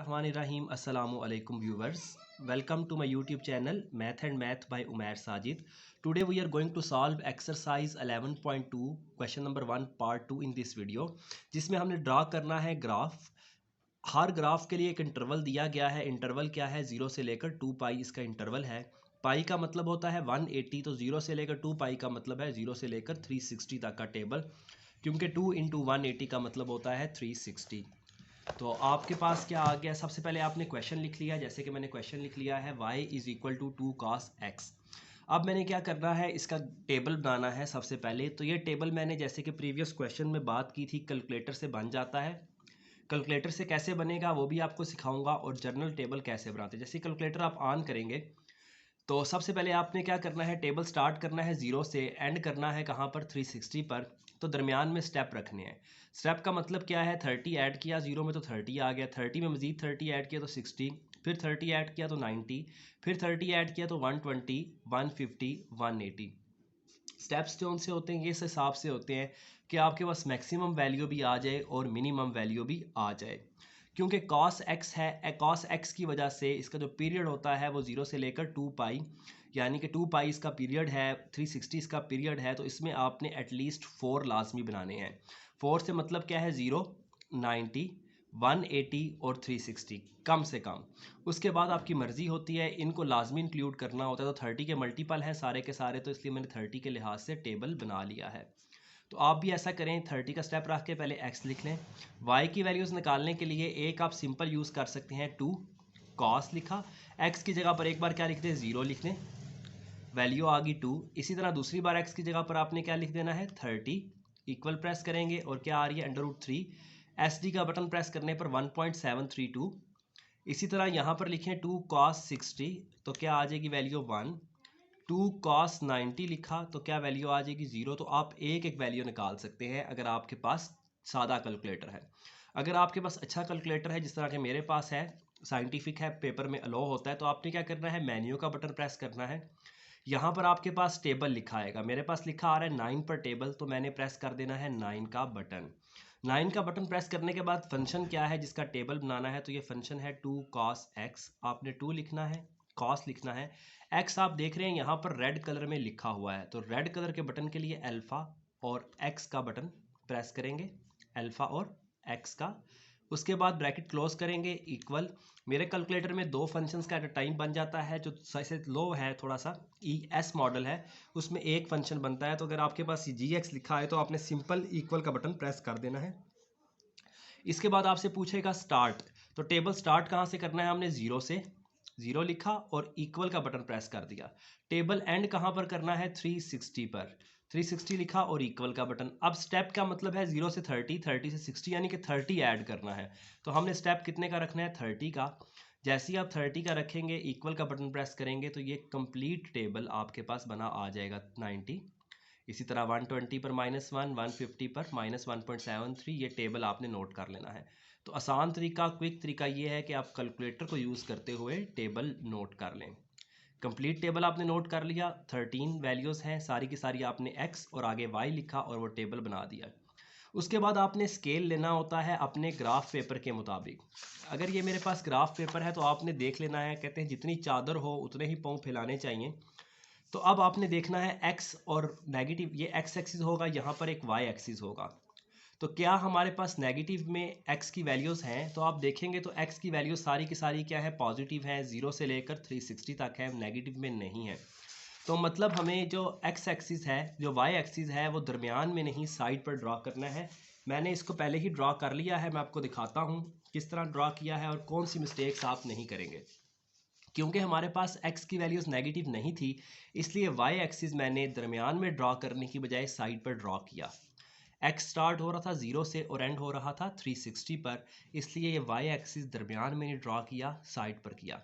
Bismillahirrahmanirrahim. Assalamu alaikum viewers. Welcome to my YouTube channel Math and Math by Umair Sajid. Today we are going to solve exercise 11.2 question number 1 part 2 in this video, जिसमें हमने draw करना है graph. हर graph के लिए एक interval दिया गया है। इंटरवल क्या है? 0 से लेकर 2 पाई इसका इंटरवल है। पाई का मतलब होता है 180, तो 0 से लेकर 2 पाई का मतलब है 0 से लेकर 360 तक का टेबल, क्योंकि 2 इंटू 180 का मतलब होता है 360। तो आपके पास क्या आ गया? सबसे पहले आपने क्वेश्चन लिख लिया, जैसे कि मैंने क्वेश्चन लिख लिया है y is equal to 2 cos x। अब मैंने क्या करना है, इसका टेबल बनाना है सबसे पहले। तो ये टेबल मैंने जैसे कि प्रीवियस क्वेश्चन में बात की थी, कैलकुलेटर से बन जाता है। कैलकुलेटर से कैसे बनेगा वो भी आपको सिखाऊंगा, और जर्नल टेबल कैसे बनाते हैं। जैसे कैलकुलेटर आप ऑन करेंगे तो सबसे पहले आपने क्या करना है, टेबल स्टार्ट करना है 0 से, एंड करना है कहाँ पर? 360 पर। तो दरमियान में स्टेप रखने हैं। स्टेप का मतलब क्या है? 30 ऐड किया 0 में तो 30 आ गया, 30 में मज़ीद 30 ऐड किया तो 60, फिर 30 ऐड किया तो 90, फिर 30 ऐड किया तो 120, 150, 180। स्टेप्स जो उनसे होते हैं ये इस हिसाब से होते हैं कि आपके पास मैक्सिमम वैल्यू भी आ जाए और मिनिमम वैल्यू भी आ जाए। क्योंकि cos x है, cos x की वजह से इसका जो पीरियड होता है वो 0 से लेकर 2 पाई, यानी कि 2 पाई इसका पीरियड है, 360 इसका पीरियड है। तो इसमें आपने एटलीस्ट 4 लाजमी बनाने हैं। 4 से मतलब क्या है? 0, 90, 180 और 360 कम से कम। उसके बाद आपकी मर्ज़ी होती है, इनको लाजमी इंक्लूड करना होता है। तो 30 के मल्टीपल हैं सारे के सारे, तो इसलिए मैंने 30 के लिहाज से टेबल बना लिया है। तो आप भी ऐसा करें, 30 का स्टेप रख के पहले x लिख लें। y की वैल्यूज़ निकालने के लिए एक आप सिंपल यूज़ कर सकते हैं, 2 cos लिखा, x की जगह पर एक बार क्या लिख दें? 0 लिख दें, वैल्यू आ गई 2। इसी तरह दूसरी बार x की जगह पर आपने क्या लिख देना है? 30, इक्वल प्रेस करेंगे और क्या आ रही है? √3। SD का बटन प्रेस करने पर 1.732। इसी तरह यहाँ पर लिखें 2 cos 60, तो क्या आ जाएगी वैल्यू? 1। 2 cos 90 लिखा तो क्या वैल्यू आ जाएगी? 0। तो आप एक एक वैल्यू निकाल सकते हैं अगर आपके पास सादा कैलकुलेटर है। अगर आपके पास अच्छा कैलकुलेटर है, जिस तरह के मेरे पास है, साइंटिफिक है, पेपर में अलो होता है, तो आपने क्या करना है, मेन्यू का बटन प्रेस करना है। यहाँ पर आपके पास टेबल लिखा आएगा, मेरे पास लिखा आ रहा है 9 पर टेबल, तो मैंने प्रेस कर देना है 9 का बटन। 9 का बटन प्रेस करने के बाद फंक्शन क्या है जिसका टेबल बनाना है, तो ये फंक्शन है 2 cos x। आपने 2 लिखना है, cos लिखना है। x आप देख रहे हैं यहाँ पर रेड कलर में लिखा हुआ है, तो रेड कलर के बटन के लिए अल्फ़ा और x का बटन प्रेस करेंगे, अल्फ़ा और x का। उसके बाद ब्रैकेट क्लोज करेंगे, इक्वल। मेरे कैलकुलेटर में 2 फंक्शंस का एट अ टाइम बन जाता है। जो सबसे लो है थोड़ा सा ES मॉडल है, उसमें एक फंक्शन बनता है। तो अगर आपके पास GX लिखा है तो आपने सिंपल इक्वल का बटन प्रेस कर देना है। इसके बाद आपसे पूछेगा स्टार्ट, तो टेबल स्टार्ट कहाँ से करना है? हमने 0 से, 0 लिखा और इक्वल का बटन प्रेस कर दिया। टेबल एंड कहाँ पर करना है? 360 पर, 360 लिखा और इक्वल का बटन। अब स्टेप का मतलब है 0 से 30, 30 से 60, यानी कि 30 ऐड करना है। तो हमने स्टेप कितने का रखना है? 30 का। जैसे ही आप 30 का रखेंगे, इक्वल का बटन प्रेस करेंगे, तो ये कंप्लीट टेबल आपके पास बना आ जाएगा 90। इसी तरह 120 पर -1, 150 पर -1.73, ये टेबल आपने नोट कर लेना है। तो आसान तरीका, क्विक तरीका ये है कि आप कैलकुलेटर को यूज़ करते हुए टेबल नोट कर लें। कंप्लीट टेबल आपने नोट कर लिया, 13 वैल्यूज़ हैं, सारी की सारी आपने x और आगे y लिखा और वो टेबल बना दिया। उसके बाद आपने स्केल लेना होता है अपने ग्राफ पेपर के मुताबिक। अगर ये मेरे पास ग्राफ पेपर है तो आपने देख लेना है, कहते हैं जितनी चादर हो उतने ही पाँव फैलाने चाहिए। तो अब आपने देखना है x और नेगेटिव, ये x एक्सिस होगा, यहाँ पर एक y एक्सिस होगा। तो क्या हमारे पास नेगेटिव में x की वैल्यूज़ हैं? तो आप देखेंगे तो x की वैल्यू सारी की सारी क्या है? पॉजिटिव है, 0 से लेकर 360 तक है, नेगेटिव में नहीं है। तो मतलब हमें जो x एक्सिस है, जो y एक्सिस है, वो दरमियान में नहीं, साइड पर ड्रॉ करना है। मैंने इसको पहले ही ड्रॉ कर लिया है, मैं आपको दिखाता हूँ किस तरह ड्रॉ किया है और कौन सी मिस्टेक्स आप नहीं करेंगे। क्योंकि हमारे पास x की वैल्यूज़ नेगेटिव नहीं थी, इसलिए y एक्सिस मैंने दरमियान में ड्रॉ करने की बजाय साइड पर ड्रॉ किया। x स्टार्ट हो रहा था 0 से और एंड हो रहा था 360 पर, इसलिए ये y एक्सिस दरमियान में नहीं ड्रॉ किया, साइड पर किया।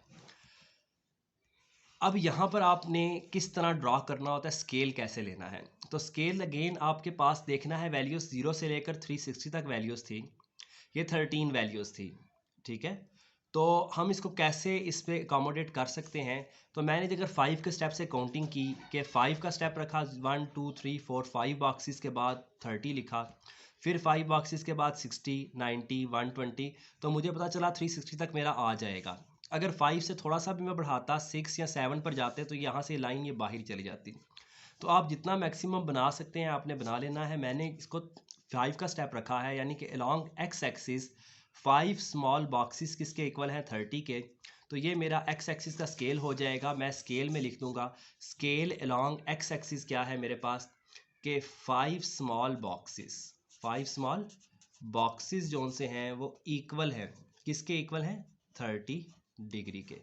अब यहाँ पर आपने किस तरह ड्रॉ करना होता है, स्केल कैसे लेना है। तो स्केल अगेन आपके पास देखना है, वैल्यूज़ 0 से लेकर 360 तक वैल्यूज़ थी, ये 13 वैल्यूज़ थी, ठीक है। तो हम इसको कैसे इस पर अकोमोडेट कर सकते हैं। तो मैंने अगर 5 के स्टेप से काउंटिंग की कि 5 का स्टेप रखा, 1 2 3 4 5 बॉक्सेस के बाद 30 लिखा, फिर 5 बॉक्सेस के बाद 60, 90, 120, तो मुझे पता चला 360 तक मेरा आ जाएगा। अगर 5 से थोड़ा सा भी मैं बढ़ाता 6 या 7 पर जाते तो यहाँ से लाइन ये बाहर चली जाती। तो आप जितना मैक्सिमम बना सकते हैं आपने बना लेना है। मैंने इसको 5 का स्टेप रखा है, यानी कि along x axis 5 small boxes किसके इक्वल हैं 30 के। तो ये मेरा एक्स एक्सिस का स्केल हो जाएगा। मैं स्केल में लिख दूंगा स्केल अलॉन्ग एक्स एक्सिस क्या है मेरे पास के 5 स्मॉल बॉक्सेस। 5 स्मॉल बॉक्सेस जो से हैं वो इक्वल हैं किसके इक्वल हैं 30 डिग्री के।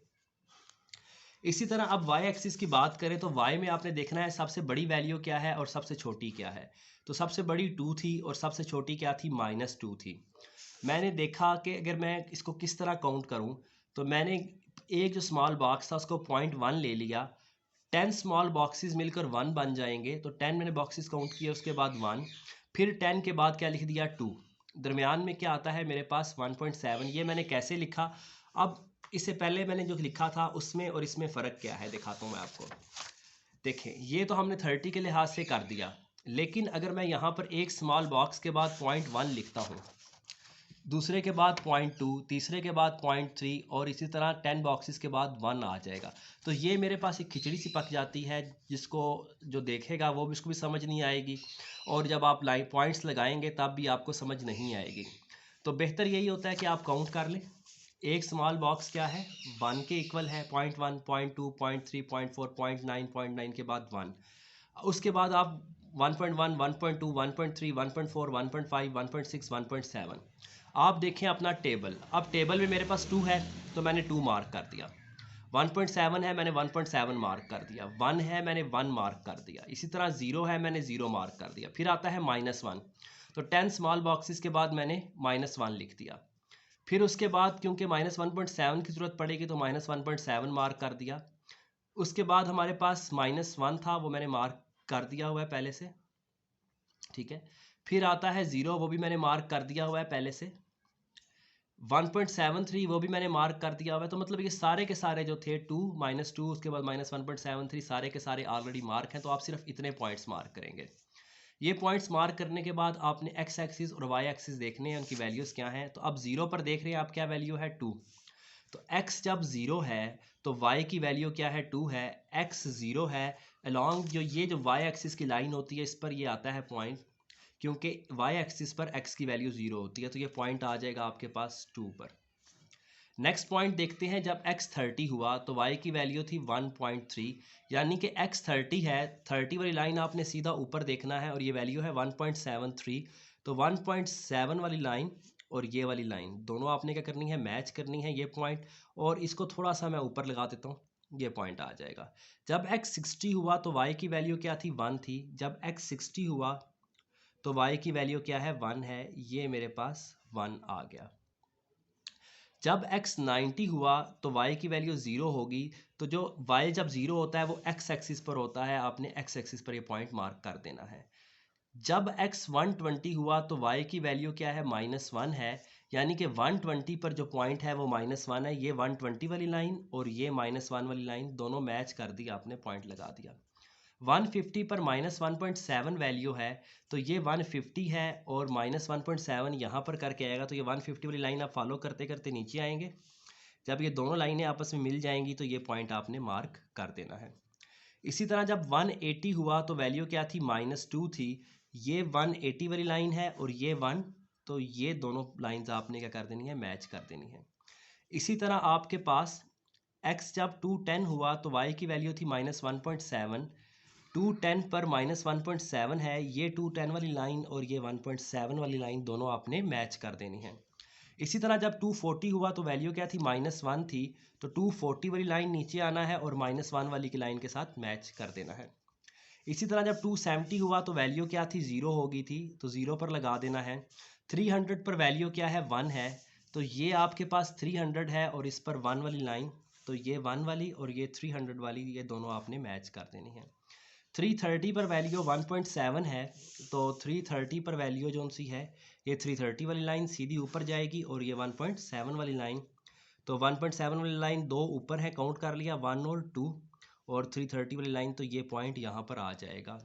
इसी तरह अब y एक्सिस की बात करें तो y में आपने देखना है सबसे बड़ी वैल्यू क्या है और सबसे छोटी क्या है। तो सबसे बड़ी 2 थी और सबसे छोटी क्या थी -2 थी। मैंने देखा कि अगर मैं इसको किस तरह काउंट करूं, तो मैंने एक जो स्मॉल बॉक्स था उसको 0.1 ले लिया। 10 स्मॉल बॉक्सेस मिलकर 1 बन जाएंगे। तो 10 मैंने बॉक्सेस काउंट किए, उसके बाद 1, फिर 10 के बाद क्या लिख दिया 2, दरमियान में क्या आता है मेरे पास 1.7। ये मैंने कैसे लिखा, अब इससे पहले मैंने जो लिखा था उसमें और इसमें फ़र्क क्या है दिखाता हूँ मैं आपको। देखें, ये तो हमने 30 के लिहाज से कर दिया, लेकिन अगर मैं यहाँ पर एक स्मॉल बॉक्स के बाद 0.1 लिखता हूँ, दूसरे के बाद 0.2, तीसरे के बाद 0.3 और इसी तरह 10 बॉक्सेस के बाद 1 आ जाएगा। तो ये मेरे पास एक खिचड़ी सी पक जाती है, जिसको जो देखेगा वो भी उसको भी समझ नहीं आएगी, और जब आप लाइन पॉइंट्स लगाएंगे तब भी आपको समझ नहीं आएगी। तो बेहतर यही होता है कि आप काउंट कर लें। एक स्मॉल बॉक्स क्या है 1 के इक्वल है, 0.1, 0.2, 0.3, 0.4, 0.9, 0.9 के बाद 1। उसके बाद आप 1.1, 1.2, 1.3, 1.4, 1.5, 1.6, 1.7। आप देखें अपना टेबल, अब टेबल में मेरे पास 2 है तो मैंने 2 मार्क कर दिया, 1.7 है मैंने 1.7 मार्क कर दिया, 1 है मैंने 1 मार्क कर दिया, इसी तरह 0 है मैंने 0 मार्क कर दिया। फिर आता है -1, तो 10 स्मॉल बॉक्सेस के बाद मैंने -1 लिख दिया। फिर उसके बाद क्योंकि -1.7 की ज़रूरत पड़ेगी तो -1.7 मार्क कर दिया। उसके बाद हमारे पास -1 था, वो मैंने मार्क कर दिया हुआ है पहले से, ठीक है। फिर आता है 0, वो भी मैंने मार्क कर दिया हुआ है पहले से। 1.73 वो भी मैंने मार्क कर दिया हुआ है। तो मतलब ये सारे के सारे जो थे 2, -2, उसके बाद -1.73, सारे के सारे ऑलरेडी मार्क हैं। तो आप सिर्फ इतने पॉइंट्स मार्क करेंगे। ये पॉइंट्स मार्क करने के बाद आपने एक्स एक्सिस और वाई एक्सिस देखने हैं, उनकी वैल्यूज़ क्या हैं। तो अब 0 पर देख रहे हैं आप क्या वैल्यू है 2। तो x जब 0 है तो y की वैल्यू क्या है 2 है। x 0 है, अलॉन्ग जो ये जो y एक्सिस की लाइन होती है इस पर ये आता है पॉइंट, क्योंकि y एक्सिस पर x की वैल्यू 0 होती है। तो ये पॉइंट आ जाएगा आपके पास 2 पर। नेक्स्ट पॉइंट देखते हैं, जब x 30 हुआ तो y की वैल्यू थी 1.3, यानी कि x 30 है, 30 वाली लाइन आपने सीधा ऊपर देखना है और ये वैल्यू है 1.73। तो 1.7 वाली लाइन और ये वाली लाइन दोनों आपने क्या करनी है मैच करनी है ये पॉइंट, और इसको थोड़ा सा मैं ऊपर लगा देता हूँ, ये पॉइंट आ जाएगा। जब x 60 हुआ तो y की वैल्यू क्या थी 1 थी, जब x 60 हुआ तो y की वैल्यू क्या है 1 है, ये मेरे पास 1 आ गया। जब x 90 हुआ तो y की वैल्यू 0 होगी। तो जो y जब 0 होता है वो x एक्सिस पर होता है, आपने x एक्सिस पर ये पॉइंट मार्क कर देना है। जब x 120 हुआ तो y की वैल्यू क्या है -1 है, यानी कि 120 पर जो पॉइंट है वो -1 है। ये 120 वाली लाइन और ये -1 वाली लाइन दोनों मैच कर दी, आपने पॉइंट लगा दिया। 150 पर -1.7 वैल्यू है, तो ये 150 है और -1.7 यहाँ पर करके आएगा। तो ये 150 वाली लाइन आप फॉलो करते करते नीचे आएंगे। जब ये दोनों लाइनें आपस में मिल जाएंगी तो ये पॉइंट आपने मार्क कर देना है। इसी तरह जब 180 हुआ तो वैल्यू क्या थी -2 थी, ये 180 वाली लाइन है और ये 1, तो ये दोनों लाइंस आपने क्या कर देनी है मैच कर देनी है। इसी तरह आपके पास x जब 210 हुआ तो y की वैल्यू थी -1.7, 210 पर -1.7 है, ये 210 वाली लाइन और ये 1.7 वाली लाइन दोनों आपने मैच कर देनी है। इसी तरह जब 240 हुआ तो वैल्यू क्या थी -1 थी, तो 240 वाली लाइन नीचे आना है और -1 वाली की लाइन के साथ मैच कर देना है। इसी तरह जब 270 हुआ तो वैल्यू क्या थी 0 हो गई थी, तो 0 पर लगा देना है। 300 पर वैल्यू क्या है 1 है, तो ये आपके पास 300 है और इस पर 1 वाली लाइन, तो ये 1 वाली और ये 300 वाली, ये दोनों आपने मैच कर देनी है। 330 पर वैल्यू 1.7 है, तो 330 पर वैल्यू जो सी है ये 330 वाली लाइन सीधी ऊपर जाएगी और ये 1.7 वाली लाइन, तो 1.7 वाली लाइन दो ऊपर है, काउंट कर लिया 1 और 2, और 330 वाली लाइन, तो ये पॉइंट यहाँ पर आ जाएगा।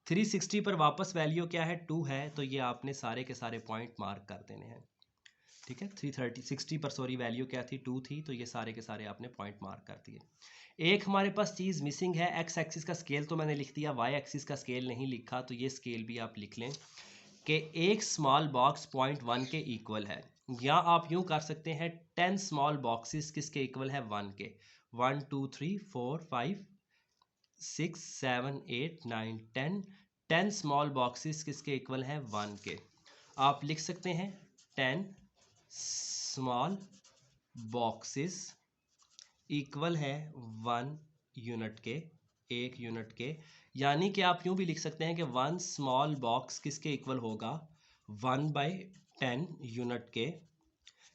360 पर वापस वैल्यू क्या है 2 है, तो ये आपने सारे के सारे पॉइंट मार्क कर देने हैं। ठीक है, 360 पर सॉरी वैल्यू क्या थी 2 थी, तो ये सारे के सारे आपने पॉइंट मार्क कर दिए। एक हमारे पास चीज़ मिसिंग है, एक्स एक्सिस का स्केल तो मैंने लिख दिया, वाई एक्सिस का स्केल नहीं लिखा, तो ये स्केल भी आप लिख लें कि एक स्मॉल बॉक्स 0.1 के इक्वल है। या आप यूं कर सकते हैं 10 स्मॉल बॉक्सेस किसके इक्वल है 1 के। 1 2 3 4 5 6 7 8 9 10 स्मॉल बॉक्सेस किसके इक्वल है 1 के। आप लिख सकते हैं 10 स्मॉल बॉक्सेस इक्वल है 1 यूनिट के, 1 यूनिट के। यानी कि आप यूं भी लिख सकते हैं कि 1 स्मॉल बॉक्स किसके इक्वल होगा 1/10 यूनिट के,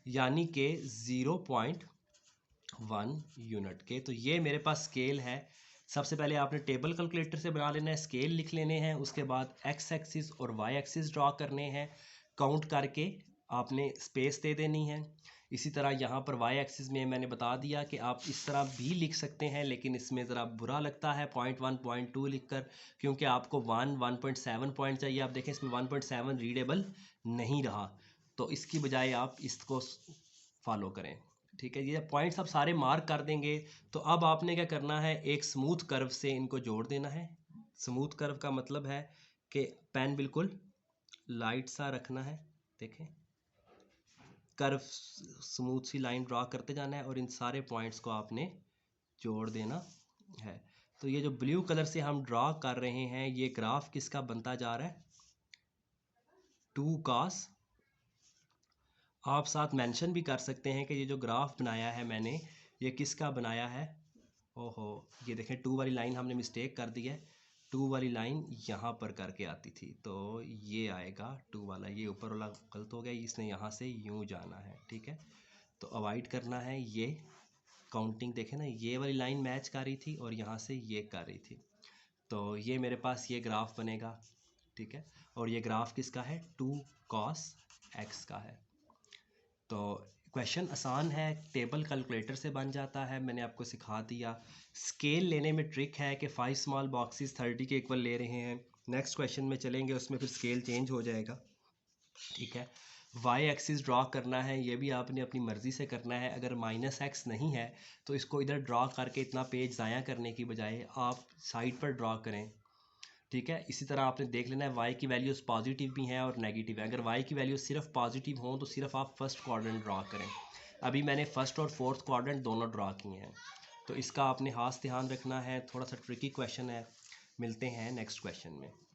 यानी कि 0.1 यूनिट के। तो ये मेरे पास स्केल है। सबसे पहले आपने टेबल कैलकुलेटर से बना लेना है, स्केल लिख लेने हैं, उसके बाद एक्स एक्सिस और वाई एक्सिस ड्रॉ करने हैं, काउंट करके आपने स्पेस दे देनी है। इसी तरह यहाँ पर वाई एक्सिस में मैंने बता दिया कि आप इस तरह भी लिख सकते हैं, लेकिन इसमें ज़रा बुरा लगता है 0.1 0.2 लिखकर, क्योंकि आपको 1.7 पॉइंट चाहिए। आप देखें इसमें 1.7 रीडेबल नहीं रहा, तो इसकी बजाय आप इसको फॉलो करें। ठीक है, ये पॉइंट्स आप सारे मार्क कर देंगे। तो अब आपने क्या करना है, एक स्मूथ कर्व से इनको जोड़ देना है। स्मूथ कर्व का मतलब है कि पेन बिल्कुल लाइट सा रखना है, देखें कर्व स्मूथ सी लाइन ड्रा करते जाना है और इन सारे पॉइंट्स को आपने जोड़ देना है। तो ये जो ब्लू कलर से हम ड्रा कर रहे हैं, ये ग्राफ किसका बनता जा रहा है 2 cos। आप साथ मेंशन भी कर सकते हैं कि ये जो ग्राफ बनाया है मैंने, ये किसका बनाया है। ओहो, ये देखें 2 वाली लाइन हमने मिस्टेक कर दी है, 2 वाली लाइन यहाँ पर करके आती थी, तो ये आएगा 2 वाला, ये ऊपर वाला गलत हो गया, इसने यहाँ से यूँ जाना है। ठीक है, तो अवॉइड करना है ये काउंटिंग। देखें ना, ये वाली लाइन मैच कर रही थी और यहाँ से ये कर रही थी, तो ये मेरे पास ये ग्राफ बनेगा। ठीक है, और ये ग्राफ किसका है 2 cos x का है। तो क्वेश्चन आसान है, टेबल कैलकुलेटर से बन जाता है, मैंने आपको सिखा दिया। स्केल लेने में ट्रिक है कि 5 स्मॉल बॉक्सेस 30 के इक्वल ले रहे हैं। नेक्स्ट क्वेश्चन में चलेंगे, उसमें फिर स्केल चेंज हो जाएगा। ठीक है, वाई एक्सिस ड्रॉ करना है, ये भी आपने अपनी मर्ज़ी से करना है। अगर -x नहीं है तो इसको इधर ड्रॉ करके इतना पेज ज़ाया करने की बजाय आप साइड पर ड्रॉ करें। ठीक है, इसी तरह आपने देख लेना है y की वैल्यूज़ पॉजिटिव भी हैं और नेगेटिव है। अगर y की वैल्यू सिर्फ पॉजिटिव हों तो सिर्फ आप फर्स्ट क्वाड्रेंट ड्रॉ करें। अभी मैंने फर्स्ट और फोर्थ क्वाड्रेंट दोनों ड्रॉ किए हैं, तो इसका आपने खास ध्यान रखना है। थोड़ा सा ट्रिकी क्वेश्चन है। मिलते हैं नेक्स्ट क्वेश्चन में।